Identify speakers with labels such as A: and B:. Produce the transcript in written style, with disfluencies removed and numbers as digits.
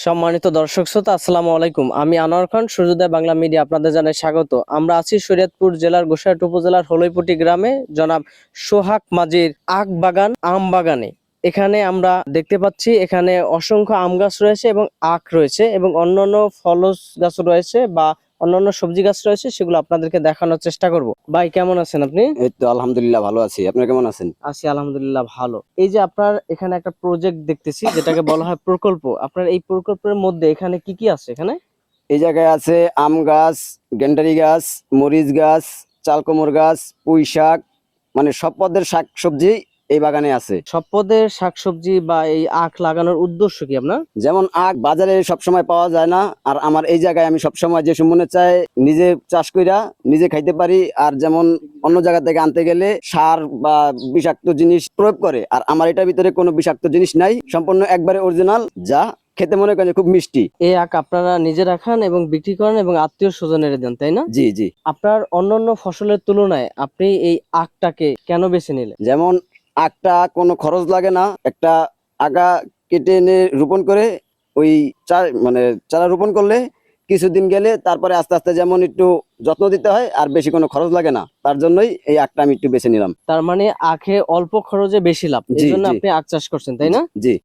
A: সম্মানিত দর্শক শ্রোতা, আসসালামু আলাইকুম। আমি আনোয়ার খান, সূর্যোদয় বাংলা মিডিয়া আপনাদের জানাই স্বাগত। আমরা আছি শরীয়তপুর জেলার গোসাইট উপজেলার হলইপটি গ্রামে জনাব সোহাগ মাঝির আখ বাগান, আম বাগানে। এখানে আমরা দেখতে পাচ্ছি এখানে অসংখ্য আম গাছ রয়েছে এবং আখ রয়েছে এবং অন্যান্য ফলজ গাছ রয়েছে বা অন্যান্য সবজি গাছ রয়েছে, সেগুলো আপনাদেরকে দেখানোর চেষ্টা করব। ভাই, কেমন আছেন আপনি?
B: এই তো আলহামদুলিল্লাহ ভালো আছি। আপনি কেমন আছেন?
A: আছি আলহামদুলিল্লাহ ভালো। এই যে আপনার এখানে একটা প্রজেক্ট দেখতেছি, যেটাকে বলা হয় প্রকল্প। আপনার এই প্রকল্পের মধ্যে এখানে কি কি আছে এখানে?
B: এই জায়গায় আছে আম গাছ, গেন্ডারি গাছ, মরিচ গাছ, চালকুমড় গাছ, পুঁই শাক, মানে সব পদের শাক সবজি এই বাগানে আছে।
A: সব পদের শাকসবজি বা এই আখ লাগানোর উদ্দেশ্য কি আপনার?
B: যেমন আখ বাজারে সব সময় পাওয়া যায় না, আর আমার এই জায়গায় আমি সব সময় যে মনে চাই নিজে চাষ কইরা নিজে খাইতে পারি। আর যেমন অন্য জায়গা থেকে আনতে গেলে সার বা বিষাক্ত জিনিস প্রয়োগ করে, আর আমার এটার ভিতরে কোনো বিষাক্ত জিনিস নাই, সম্পূর্ণ একবারে অরিজিনাল, যা খেতে মনে করেন যে খুব মিষ্টি।
A: এই আখ আপনারা নিজেরা খান এবং বিক্রি করেন এবং আত্মীয় স্বজনের দেন, তাই না?
B: জি জি।
A: আপনার অন্যান্য ফসলের তুলনায় আপনি এই আখটাকে কেন বেছে নিলেন?
B: যেমন আখটা কোনো খরচ লাগে না, একটা আগা কেটে এনে রোপণ করে ওই মানে চারা রোপণ করলে কিছুদিন গেলে তারপরে আস্তে আস্তে যেমন একটু যত্ন দিতে হয়, আর বেশি কোনো খরচ লাগে না, তার জন্যই এই আখটা আমি একটু বেছে নিলাম।
A: তার মানে আখে অল্প খরচে বেশি লাভ, এই
B: জি
A: জন্য
B: জি
A: আপনি আখ চাষ করছেন, তাই না?
B: জি।